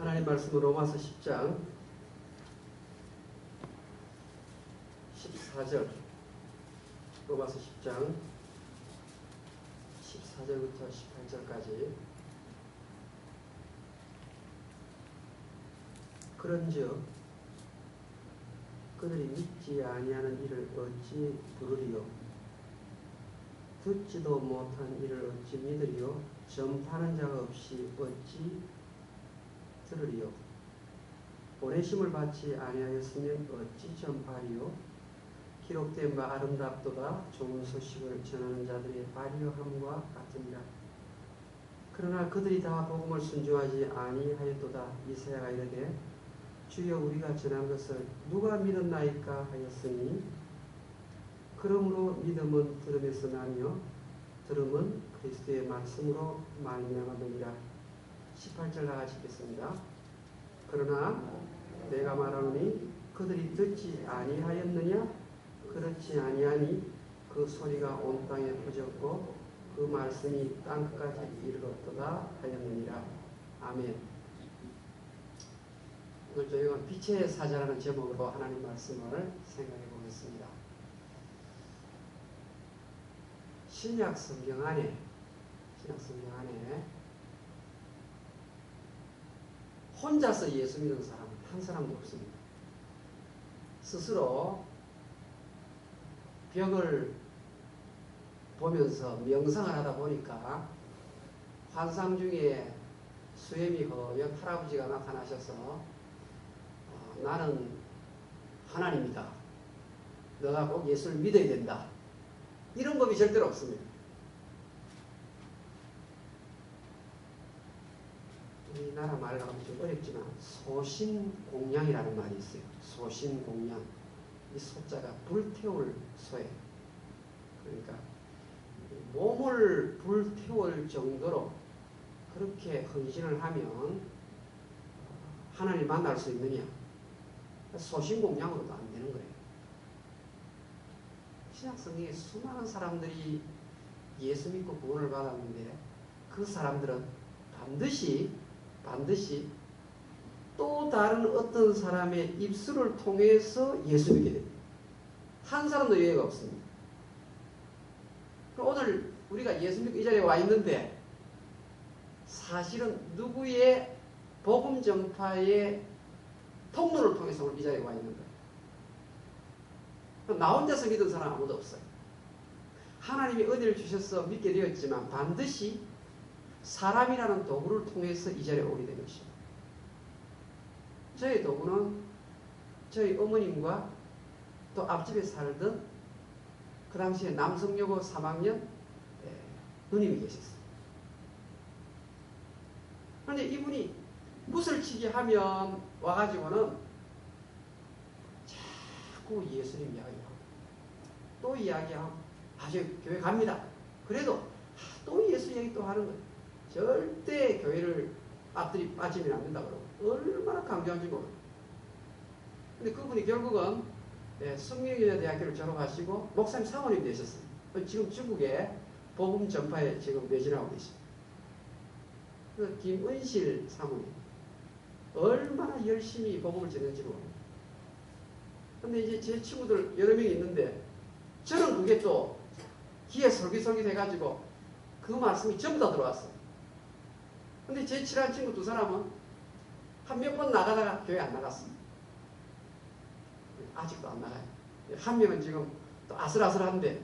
하나님 말씀은 로마서 10장 14절, 로마서 10장 14절부터 18절까지. 그런즉 그들이 믿지 아니하는 이를 어찌 들으리요? 듣지도 못한 이를 어찌 믿으리요? 전파하는 자가 없이 어찌 들으리요? 보내심을 받지 아니하였으면 어찌 전파하리요? 기록된 바 아름답도다. 좋은 소식을 전하는 자들의 발효함과 같으니라. 그러나 그들이 다 복음을 순종하지 아니하였도다. 이사야가 이르되 주여 우리가 전한 것을 누가 믿었나이까 하였으니 그러므로 믿음은 들음에서 나며 들음은 그리스도의 말씀으로 말미암았느니라. 18절 나같이 읽겠습니다. 그러나 내가 말하노니 그들이 듣지 아니하였느냐? 그렇지 아니하니 그 소리가 온 땅에 퍼졌고 그 말씀이 땅끝까지 이르렀도다 하였느니라. 아멘. 오늘 저희가 빛의 사자라는 제목으로 하나님 말씀을 생각해 보겠습니다. 신약 성경 안에 혼자서 예수 믿는 사람은 한 사람도 없습니다. 스스로 벽을 보면서 명상을 하다 보니까 환상 중에 수염이 허연 할아버지가 나타나셔서 나는 하나님이다. 너가 꼭 예수를 믿어야 된다. 이런 법이 절대로 없습니다. 우리나라 말로 하면 좀 어렵지만 소신공양이라는 말이 있어요. 소신공양. 이 소자가 불태울 소예요. 그러니까 몸을 불태울 정도로 그렇게 헌신을 하면 하나님을 만날 수 있느냐? 소신공양으로도 안 되는 거예요. 신약성경에 수많은 사람들이 예수 믿고 구원을 받았는데 그 사람들은 반드시 또 다른 어떤 사람의 입술을 통해서 예수 믿게 됩니다. 한 사람도 예외가 없습니다. 오늘 우리가 예수 믿고 이 자리에 와 있는데 사실은 누구의 복음 전파의 통로를 통해서 우리 이 자리에 와 있는 거예요. 나 혼자서 믿은 사람 아무도 없어요. 하나님이 은혜를 주셔서 믿게 되었지만 반드시 사람이라는 도구를 통해서 이 자리에 오게 된 것입니다. 저희 도구는 저희 어머님과 또 앞집에 살던 그 당시에 남성여고 3학년 누님이 계셨어요. 그런데 이분이 구슬치기 하면 와가지고는 자꾸 예수님 이야기하고 또 이야기하고 아주 교회 갑니다. 그래도 또 예수 이야기 또 하는 거예요. 절대 교회를 앞들이 빠지면 안 된다 그러고 얼마나 강조한지 모르고. 근데 그분이 결국은 성명여자대학교를 졸업하시고 목사님 사모님 되셨어요. 지금 중국에 복음 전파에 지금 매진하고 계십니다. 그 김은실 사모님 얼마나 열심히 복음을 전했는지 모릅니다. 근데 이제 제 친구들 여러 명이 있는데 저는 그게 또 귀에 솔깃솔깃 해가지고 그 말씀이 전부 다 들어왔어요. 근데 제 친한 친구 두 사람은 한 몇 번 나가다가 교회 안 나갔습니다. 아직도 안 나가요. 한 명은 지금 또 아슬아슬한데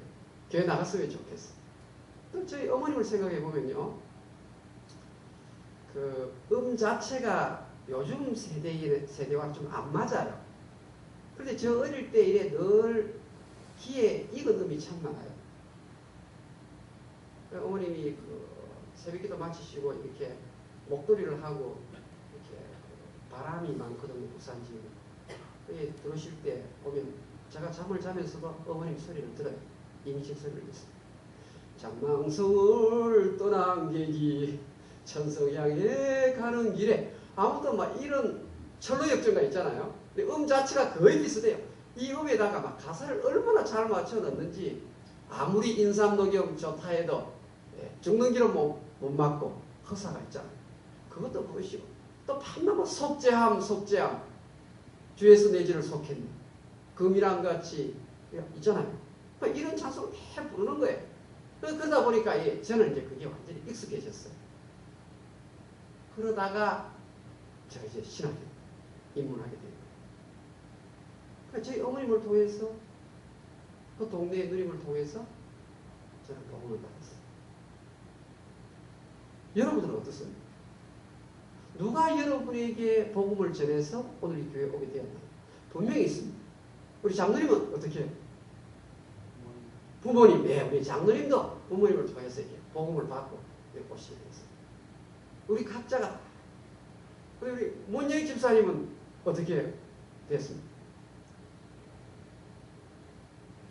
교회 나갔으면 좋겠어. 또 저희 어머님을 생각해 보면요. 그 자체가 요즘 세대와 좀 안 맞아요. 그런데 저 어릴 때 이래 늘 귀에 익은 음이 참 많아요. 어머님이 그 새벽기도 마치시고 이렇게 목도리를 하고 이렇게 바람이 많거든요. 부산 지역에. 여기 들어오실 때 보면 제가 잠을 자면서도 어머님 소리를 들어요. 임식 소리를 듣습니다. 장망성을 떠난 계기 천성향에 가는 길에 아무튼 막 이런 철로역정가 있잖아요. 근데 자체가 거의 비슷해요. 이 음에다가 막 가사를 얼마나 잘 맞춰 넣는지 아무리 인삼녹용 좋다 해도 죽는 길은 못 막고 허사가 있잖아요. 그것도 보시고 또 밤나무 속죄함. 주 예수 내 죄를 속했네. 금이랑 같이 있잖아요. 이런 찬송을 매 부르는 거예요. 그러다 보니까 저는 이제 그게 완전히 익숙해졌어요. 그러다가 제가 이제 신학에 입문하게 된 거예요. 그러니까 저희 어머님을 통해서 그 동네의 누님을 통해서 저는 복음을 받았어요. 여러분들은 어떻습니까? 누가 여러분에게 복음을 전해서 오늘 이 교회에 오게 되었나요? 분명히 있습니다. 우리 장로님은 어떻게 해요? 부모님, 우리 장로님도 부모님을 통해서 복음을 받고 오시게 됐어요. 우리 각자가. 우리 문영희 집사님은 어떻게 됐습니까?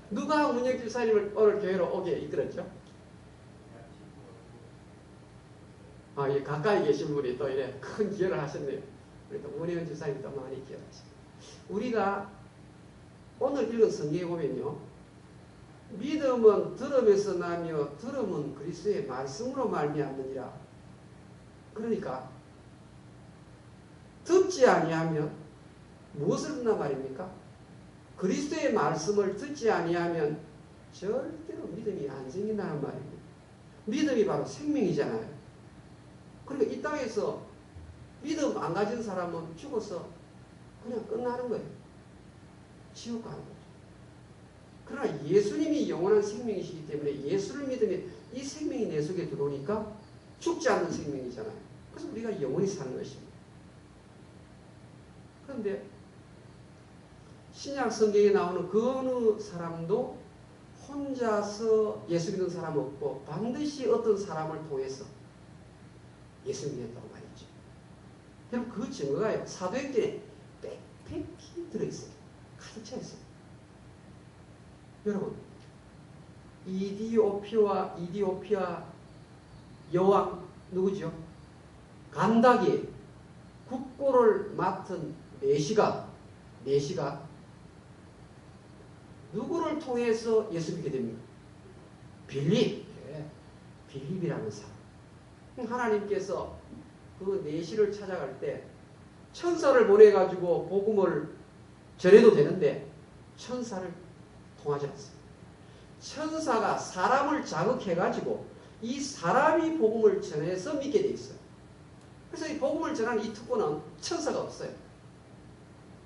누가 문영희 집사님을 오늘 교회로 오게 이끌었죠? 가까이 계신 분이 또 이래 큰 기여를 하셨네요. 우리 또 문혜원 집사님이 또 많이 기여를 하셨네요. 우리가 오늘 읽은 성경에 보면요. 믿음은 들음에서 나며 들음은 그리스도의 말씀으로 말미암느니라. 그러니까 듣지 아니하면 무엇을 듣나 말입니까? 그리스도의 말씀을 듣지 아니하면 절대로 믿음이 안 생긴다는 말입니다. 믿음이 바로 생명이잖아요. 그러니까 이 땅에서 믿음 안 가진 사람은 죽어서 그냥 끝나는 거예요. 지옥 가는 거죠. 그러나 예수님이 영원한 생명이시기 때문에 예수를 믿으면 이 생명이 내 속에 들어오니까 죽지 않는 생명이잖아요. 그래서 우리가 영원히 사는 것입니다. 그런데 신약 성경에 나오는 그 어느 사람도 혼자서 예수 믿는 사람 없고 반드시 어떤 사람을 통해서 예수 믿었다고 말했죠. 여러분 그 증거가요. 사도행전에 빽빽히 들어있어요. 가득 차 있어요. 여러분 이디오피아 여왕 누구죠? 간다기 국고를 맡은 내시가 누구를 통해서 예수 믿게 됩니까? 빌립이라는 사람. 하나님께서 그 내시를 찾아갈 때 천사를 보내가지고 복음을 전해도 되는데 천사를 통하지 않습니다. 천사가 사람을 자극해가지고 이 사람이 복음을 전해서 믿게 돼 있어요. 그래서 이 복음을 전하는 이 특권은 천사가 없어요.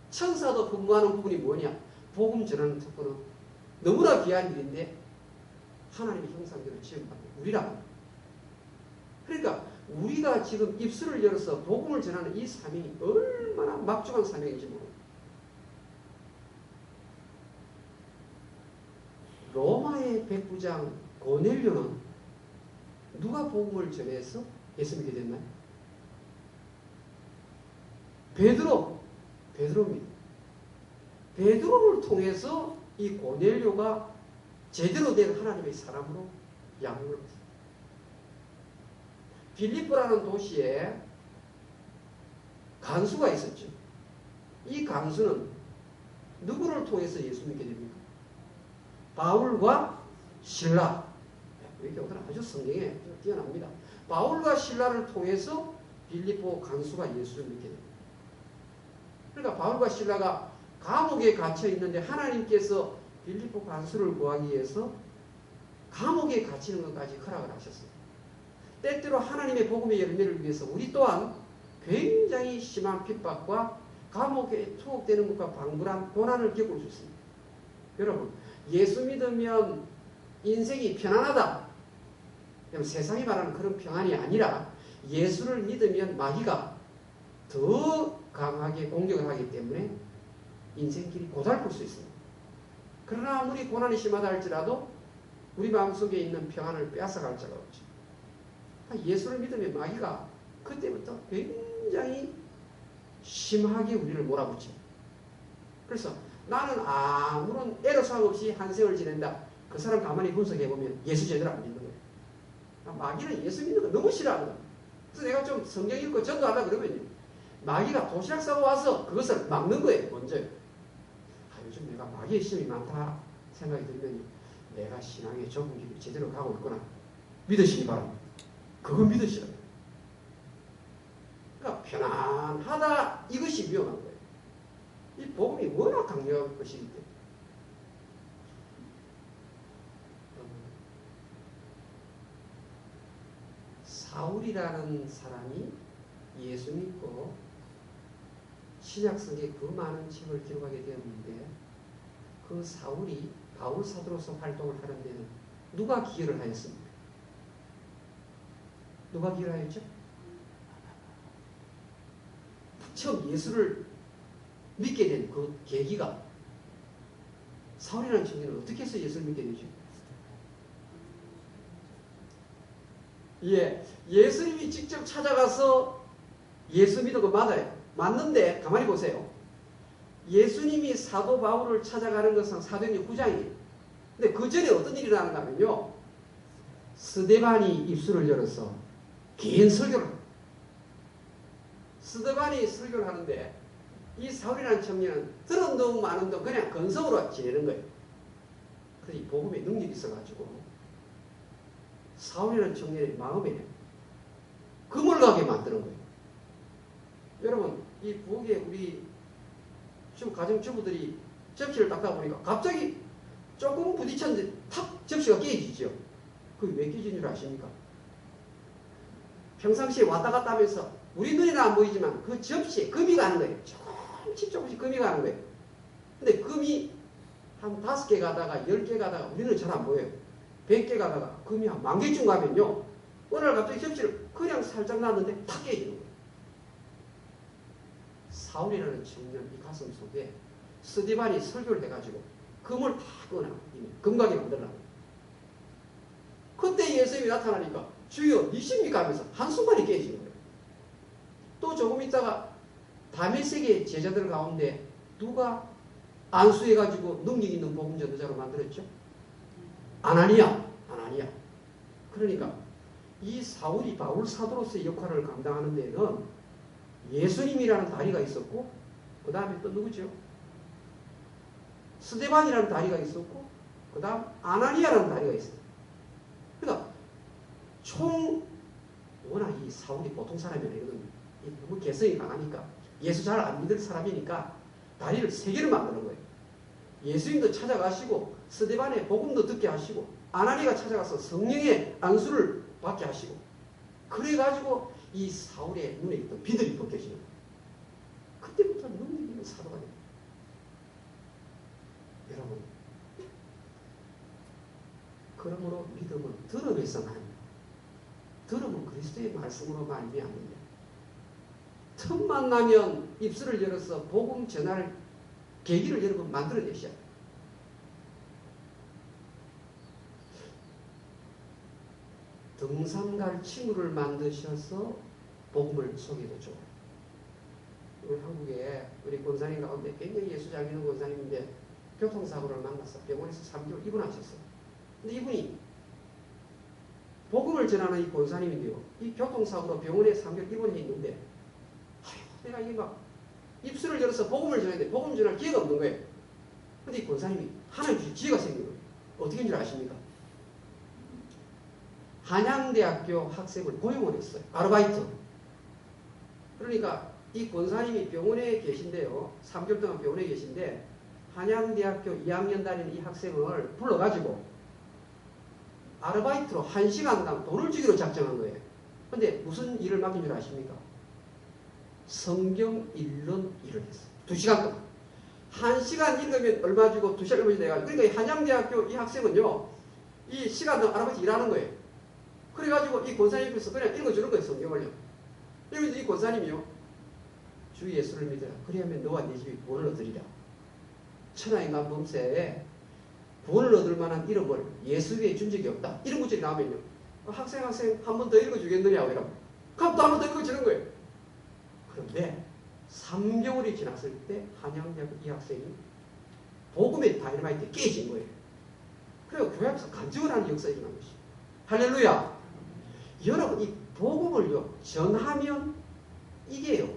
천사도 근무하는 부분이 뭐냐? 복음 전하는 특권은 너무나 귀한 일인데 하나님의 형상대로 지음받는 우리라고. 그러니까 우리가 지금 입술을 열어서 복음을 전하는 이 사명이 얼마나 막중한 사명인지 모릅니다. 로마의 백부장 고넬료는 누가 복음을 전해서 예수 믿게 됐나요? 베드로입니다. 베드로를 통해서 이 고넬료가 제대로 된 하나님의 사람으로 양육을 받습니다. 빌립보라는 도시에 간수가 있었죠. 이 간수는 누구를 통해서 예수 믿게 됩니까? 바울과 실라. 이 경우는 아주 성경에 뛰어납니다. 바울과 실라를 통해서 빌립보 간수가 예수를 믿게 됩니다. 그러니까 바울과 실라가 감옥에 갇혀 있는데 하나님께서 빌립보 간수를 구하기 위해서 감옥에 갇히는 것까지 허락을 하셨어요. 때때로 하나님의 복음의 열매를 위해서 우리 또한 굉장히 심한 핍박과 감옥에 투옥되는 것과 방불한 고난을 겪을 수 있습니다. 여러분, 예수 믿으면 인생이 편안하다. 세상이 말하는 그런 평안이 아니라 예수를 믿으면 마귀가 더 강하게 공격을 하기 때문에 인생길이 고달플 수 있습니다. 그러나 아무리 고난이 심하다 할지라도 우리 마음속에 있는 평안을 빼앗아갈 자가 없죠. 예수를 믿으면 마귀가 그때부터 굉장히 심하게 우리를 몰아붙입니다. 그래서 나는 아무런 애로사항 없이 한 생을 지낸다. 그 사람 가만히 분석해보면 예수 제대로 안 믿는 거예요. 마귀는 예수 믿는 거 너무 싫어하거든. 그래서 내가 좀 성경 읽고 전도하려 그러면요. 마귀가 도시락 싸고 와서 그것을 막는 거예요. 먼저요. 요즘 내가 마귀의 시험이 많다 생각이 들면 내가 신앙의 좁은 길을 제대로 가고 있구나. 믿으시기 바랍니다. 그거 믿으셔야 돼요. 그러니까 편안하다. 이것이 위험한 거예요. 이 복음이 워낙 강력한 것이기 때문에. 사울이라는 사람이 예수 믿고 신약성경에 그 많은 책을 기록하게 되었는데 그 사울이 바울 사도로서 활동을 하는 데는 누가 기여를 하였습니까? 누가 기여를 하였죠? 처음 예수를 믿게 된 그 계기가 사울이라는 청년은 어떻게 해서 예수를 믿게 되죠? 예, 예수님이 직접 찾아가서 예수 믿은 거 맞아요. 맞는데 가만히 보세요. 예수님이 사도 바울을 찾아가는 것은 사도행전 9장이에요. 근데 그 전에 어떤 일이 일어나는가 하면요. 스데반이 입술을 열어서 긴 설교를 합니다. 스데반이 설교를 하는데 이 사울이라는 청년은 들은 둥 마는 둥 그냥 건성으로 지내는 거예요. 그래서 이 복음에 능력이 있어가지고 사울이라는 청년의 마음에 금을 가게 만드는 거예요. 여러분 이 부엌에 우리 가정주부들이 접시를 닦다 보니까 갑자기 조금 부딪혔는데 탁 접시가 깨지죠. 그게 왜 깨진 줄 아십니까? 평상시에 왔다 갔다 하면서 우리 눈에는 안 보이지만 그 접시에 금이 가는 거예요. 조금씩 금이 가는 거예요. 근데 금이 한 5개 가다가 10개 가다가 우리는 잘 안 보여요. 100개 가다가 금이 한 10,000개쯤 가면요. 어느 날 갑자기 접시를 그냥 살짝 놨는데 탁 깨지는 거예요. 사울이라는 청년 이 가슴 속에 스데반이 설교를 해가지고 금을 다 꺼내 금가게 만들라고. 그때 예수님이 나타나니까 주여 니십니까 하면서 한순간에 깨지는 거예요. 또 조금 있다가 다메섹의 제자들 가운데 누가 안수해가지고 능력 있는 복음 전도자로 만들었죠? 아나니아. 그러니까 이 사울이 바울 사도로서의 역할을 감당하는 데는 예수님이라는 다리가 있었고 그 다음에 또 누구죠? 스데반이라는 다리가 있었고 그 다음 아나니아라는 다리가 있어요. 그러니까 워낙 이 사울이 보통 사람이 아니거든요. 너무 개성이 강하니까 예수 잘 안 믿을 사람이니까 다리를 3개를 만드는 거예요. 예수님도 찾아가시고 스데반의 복음도 듣게 하시고 아나니아가 찾아가서 성령의 안수를 받게 하시고 그래가지고 이 사울의 눈에 있던 비들이 벗겨지는 거예요. 그때부터 능력 있는 사도가 됩니다. 여러분 그러므로 믿음은 들음에서 나옵니다. 들음은 그리스도의 말씀으로 말미암는데 틈만 나면 입술을 열어서 복음 전할 계기를 여러분 만들어내셔야 돼요. 등산 갈 친구를 만드셔서 복음을 소개도 줘요. 우리 한국에 우리 권사님 가운데 굉장히 예수 잘 믿는 권사님인데 교통사고를 만나서 병원에서 3개월 입원하셨어요. 근데 이분이 복음을 전하는 이 권사님인데요. 이 교통사고로 병원에 3개월 입원해 있는데 내가 이게 막 입술을 열어서 복음을 전하는데 복음 전할 기회가 없는 거예요. 근데 이 권사님이 하나님 주신 기회가 생긴 거예요. 어떻게 한 줄 아십니까? 한양대학교 학생을 고용을 했어요. 아르바이트. 그러니까 이 권사님이 병원에 계신데요. 3개월 동안 병원에 계신데 한양대학교 2학년 다니는 이 학생을 불러가지고 아르바이트로 1시간당 돈을 주기로 작정한 거예요. 근데 무슨 일을 맡긴 줄 아십니까? 성경 읽는 일을 했어요. 2시간 동안. 1시간 읽으면 얼마 주고 2시간 읽으면 돼가지고. 그러니까 이 한양대학교 이 학생은요. 이 시간당 아르바이트 일하는 거예요. 그래가지고 이 권사님께서 그냥 읽어주는 거예요. 성경을요. 그러면서 이 권사님이요. 주 예수를 믿어라. 그리하면 너와 네 집이 구원을 얻으리라. 천하인간 범세에 구원을 얻을 만한 이름을 예수 위에 준 적이 없다. 이런 구절이 나오면요. 학생 한 번 더 읽어주겠느냐고 이러고. 그럼 또 한 번 더 읽어주는 거예요. 그런데 3개월이 지났을 때 한양대학교 이 학생이 복음의 다이너마이트에 깨진 거예요. 그리고 교회 앞에서 간증을 하는 역사가 일어난 것이죠. 할렐루야. 여러분 이 복음을요 전하면 이게요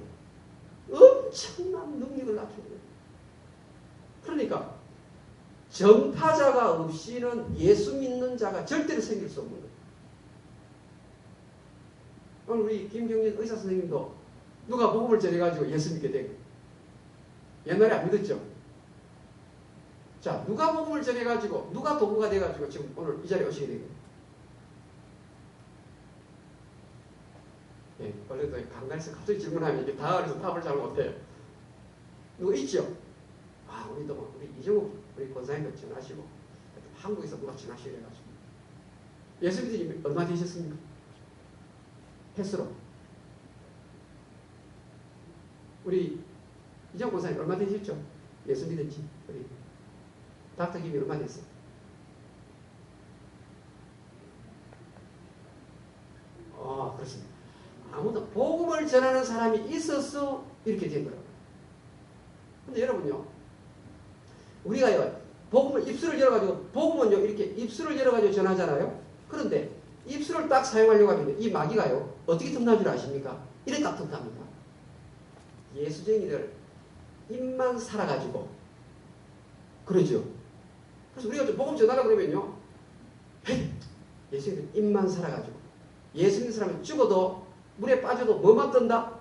엄청난 능력을 낳게 돼요. 그러니까 전파자가 없이는 예수 믿는 자가 절대로 생길 수 없는 거예요. 오늘 우리 김경진 의사 선생님도 누가 복음을 전해가지고 예수 믿게 되고. 옛날에 안 믿었죠? 자, 누가 복음을 전해가지고, 누가 도구가 돼가지고 지금 오늘 이 자리에 오시게 되고. 예, 원래도 간간해서 갑자기 질문하면 이게 다그래서 답을 잘 못해요. 누가 있죠? 아, 우리 이정욱, 우리 권사님도 전하시고, 한국에서 누가 전하시래가지고. 예수 믿은 지 얼마 되셨습니까? 횟수로. 우리 이정욱 권사님 얼마 되셨죠? 예수 믿은 지. 우리 닥터 김이 얼마 됐어? 그렇습니다. 아무도 복음을 전하는 사람이 있어서 이렇게 된 거라고요. 근데 여러분요, 우리가요, 복음을 입술을 열어가지고, 복음은요, 이렇게 입술을 열어가지고 전하잖아요? 그런데 입술을 딱 사용하려고 하면 이 마귀가요, 어떻게 틈난 줄 아십니까? 이래 딱 틈납니다. 예수쟁이들 입만 살아가지고, 그러죠. 그래서 우리가 좀 복음 전하려고 그러면요, 예수쟁이들 입만 살아가지고, 예수 믿는 사람이 죽어도 물에 빠져도 뭐만 뜬다?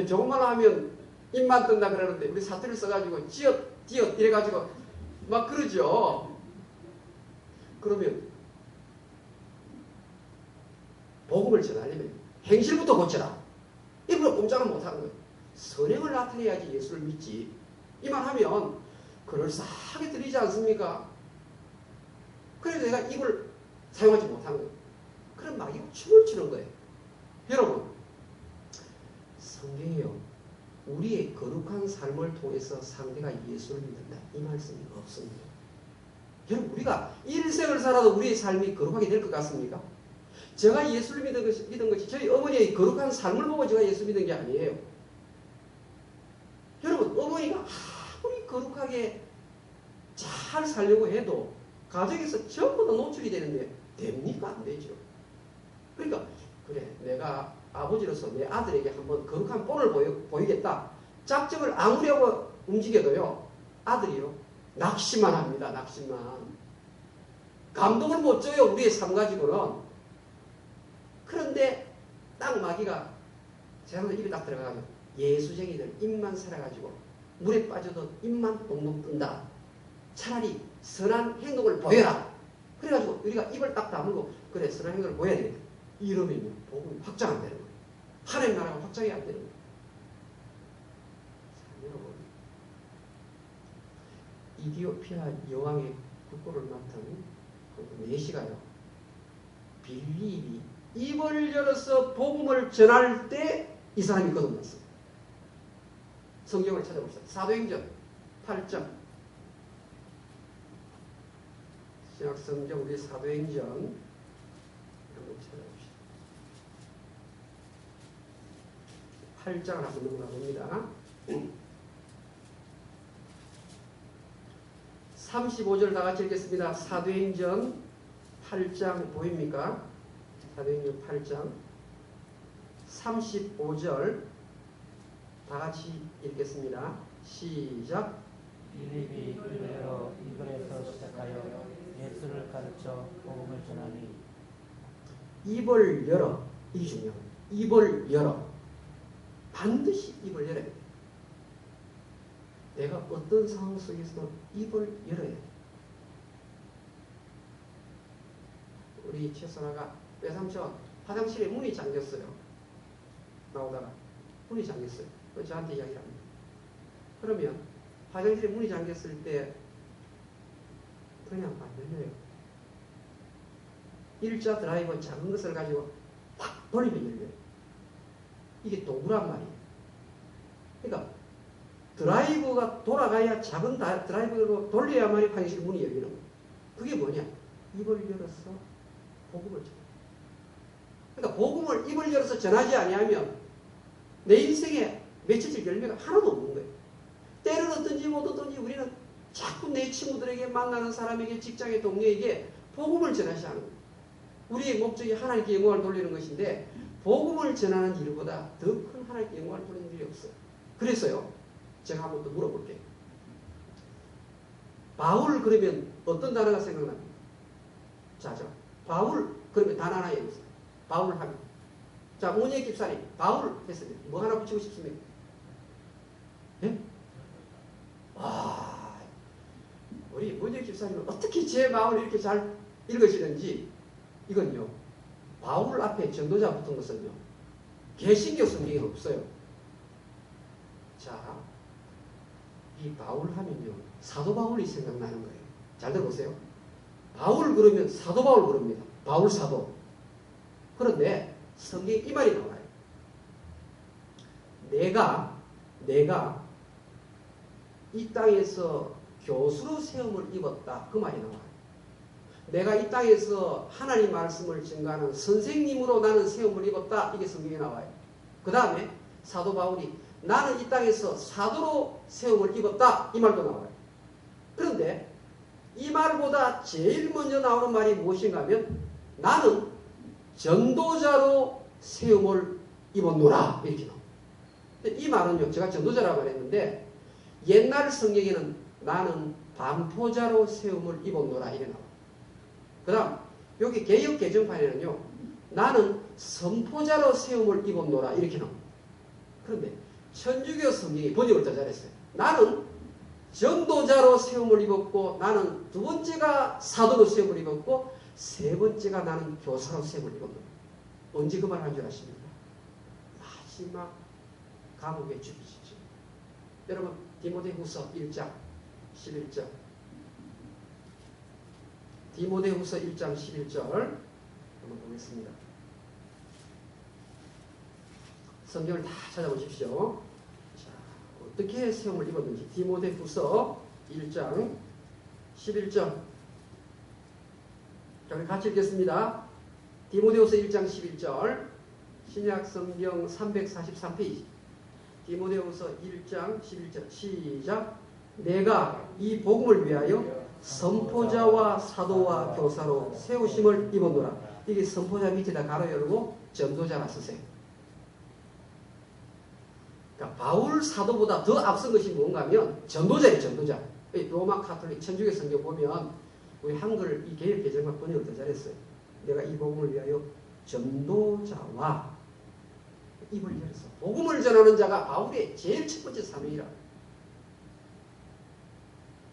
조금만 하면 입만 뜬다 그러는데 우리 사투리를 써가지고 찌엇 이래가지고 막 그러죠. 그러면 복음을 전하려면 행실부터 고쳐라. 입으로 꼼짝을 못하는 거예요. 선행을 나타내야지 예수를 믿지. 이 말 하면 그럴싸하게 들리지 않습니까? 그래서 내가 입을 사용하지 못하는 거예요. 그럼 마귀가 춤을 추는 거예요. 여러분, 성경이요, 우리의 거룩한 삶을 통해서 상대가 예수를 믿는다, 이 말씀이 없습니다. 여러분, 우리가 일생을 살아도 우리의 삶이 거룩하게 될 것 같습니까? 제가 예수를 믿은 것이 저희 어머니의 거룩한 삶을 보고 제가 예수 믿은 게 아니에요. 여러분, 어머니가 아무리 거룩하게 잘 살려고 해도 가정에서 전부 다 노출이 되는데 됩니까? 안 되죠. 그러니까 그래, 내가 아버지로서 내 아들에게 한번 거룩한 본을 보이겠다. 작정을 아무리 하고 움직여도요, 아들이요, 낙심만 합니다. 낙심만. 감동을 못 줘요, 우리의 삶 가지고는. 그런데 딱 마귀가 제가 입에 딱 들어가면 예수쟁이들 입만 살아가지고 물에 빠져도 입만 동동 뜬다. 차라리 선한 행동을 보여라. 그래가지고 우리가 입을 딱 다물고 그래, 선한 행동을 보여야 돼. 이러면요, 복음이 확장 안 되는 거예요. 하나님 나라가 확장이 안 되는 거예요. 자, 여러분, 이디오피아 여왕의 국보를 맡은 그 내시가요, 빌립이 입을 열어서 복음을 전할 때 이 사람이 거듭났어요. 성경을 찾아봅시다. 사도행전 8장. 신약성경 우리 사도행전 한번 찾아봅시다. 8장을 한번 넘어가 봅니다. 35절 다 같이 읽겠습니다. 사도행전 8장 보입니까? 사도행전 8장 35절 다 같이 읽겠습니다. 시작. 빌립이 유대로 이글에서 시작하여 예수를 가르쳐 복음을 전하니. 입을 열어. 이게 중요해요. 입을 열어. 반드시 입을 열어야 돼. 내가 어떤 상황 속에서도 입을 열어야 돼. 우리 최선아가 외삼촌 화장실에 문이 잠겼어요. 나오다가 문이 잠겼어요. 저한테 이야기를 합니다. 그러면 화장실에 문이 잠겼을 때 그냥 안 열려요. 일자 드라이버 작은 것을 가지고 딱 돌리면 열려요. 이게 도구란 말이에요. 그러니까 드라이브가 돌아가야 작은 드라이브로 돌려야만이 화장실 문이 열리는 거예요. 그게 뭐냐? 입을 열어서 복음을 전해. 그러니까 복음을 입을 열어서 전하지 아니하면 내 인생에 맺혀질 열매가 하나도 없는 거예요. 때는 어떤지 못 어떤지 우리는 자꾸 내 친구들에게 만나는 사람에게 직장의 동료에게 복음을 전하지 않는 거예요. 우리의 목적이 하나님께 영광을 돌리는 것인데 복음을 전하는 일보다 더 큰 하나님께 영광을 돌리는 일이 없어요. 그래서요, 제가 한번 더 물어볼게요. 바울 그러면 어떤 단어가 생각납니까? 자, 바울 그러면 단어 하나 해보세요. 바울 하면. 자, 자, 문예 집사님, 바울 했습니다. 뭐 하나 붙이고 싶습니까? 예? 와, 우리 문예 집사님은 어떻게 제 마음을 이렇게 잘 읽으시는지, 이건요, 바울 앞에 전도자 붙은 것은요, 개신교 성경에 없어요. 자, 이 바울 하면요, 사도 바울이 생각나는 거예요. 잘 들어보세요. 바울 그러면 사도 바울 그럽니다. 바울 사도. 그런데 성경에 이 말이 나와요. 내가 이 땅에서 교수로 세움을 입었다. 그 말이 나와요. 내가 이 땅에서 하나님 말씀을 증거하는 선생님으로 나는 세움을 입었다. 이게 성경에 나와요. 그 다음에 사도 바울이 나는 이 땅에서 사도로 세움을 입었다. 이 말도 나와요. 그런데 이 말보다 제일 먼저 나오는 말이 무엇인가 하면 나는 전도자로 세움을 입었노라. 이렇게 나옵니다. 이 말은요, 제가 전도자라고 말했는데 옛날 성경에는 나는 반포자로 세움을 입었노라. 이래 나와요. 그 다음 여기 개역 개정판에는요, 나는 선포자로 세움을 입었노라. 이렇게 나옵니다. 그런데 천주교 성경이 번역을 더 잘했어요. 나는 전도자로 세움을 입었고, 나는 두 번째가 사도로 세움을 입었고, 세 번째가 나는 교사로 세움을 입었노라. 언제 그 말 한 줄 아십니까? 마지막 감옥에 죽이시죠. 여러분, 디모데후서 1장 11절. 디모데후서 1장 11절 한번 보겠습니다. 성경을 다 찾아보십시오. 자, 어떻게 세움을 입었는지. 디모데후서 1장 11절. 자, 우리 같이 읽겠습니다. 디모데후서 1장 11절. 신약 성경 343페이지. 디모데후서 1장 11절. 시작. 내가 이 복음을 위하여 선포자와 사도와 교사로 세우심을 입었노라. 이게 선포자 밑에다 가로 열고 전도자라 쓰세요. 그러니까 바울 사도보다 더 앞선 것이 뭔가 하면 전도자예요. 전도자. 로마 카톨릭 천주교 성경 보면 우리 한글 이 개역 개정만 번역을 더 잘했어요. 내가 이 복음을 위하여 전도자와 입을 열어서 복음을 전하는 자가 바울의 제일 첫 번째 사명이라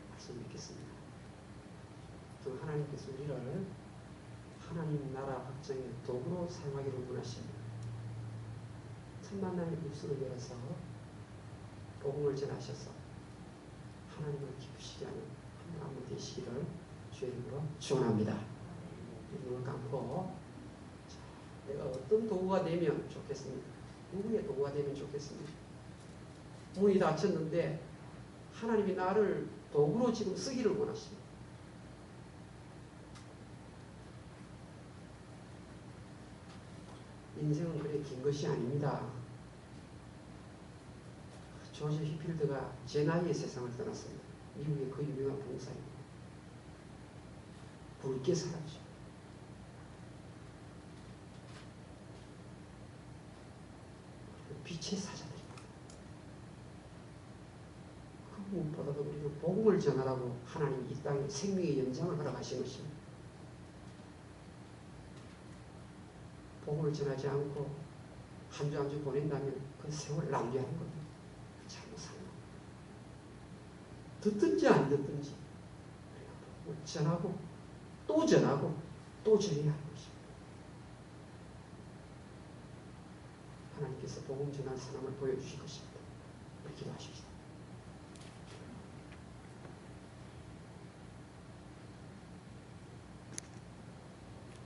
말씀 믿겠습니다. 또 하나님께서 우리를 하나님 나라 확정의 도구로 사용하기를 원하십니다. 첫 만남의 입술을 열어서 복음을 전하셔서 하나님을 기쁘시게 하는 한 분 되시기를 주의 이름으로 축원합니다. 눈을 감고, 자, 내가 어떤 도구가 되면 좋겠습니까? 누구의 도구가 되면 좋겠습니까? 문이 닫혔는데 하나님이 나를 도구로 지금 쓰기를 원하십니다. 인생은 그래 긴 것이 아닙니다. 조지 히필드가 제 나이에 세상을 떠났습니다. 미국의 그 유명한 봉사입니다. 굵게 살았죠. 빛의 사자들입니다. 그 무엇보다도 우리는 복음을 전하라고 하나님 이 땅에 생명의 연장을 허락하신 것입니다. 복음을 전하지 않고 한 주 한 주 보낸다면 그 세월 낭비하는 겁니다. 잘못 사는 겁니다. 듣든지 안 듣든지 우리가 복음을 전하고 또 전하고 또 전해야 하는 것입니다. 하나님께서 복음 전할 사람을 보여주실 것입니다. 우리 기도하십시다.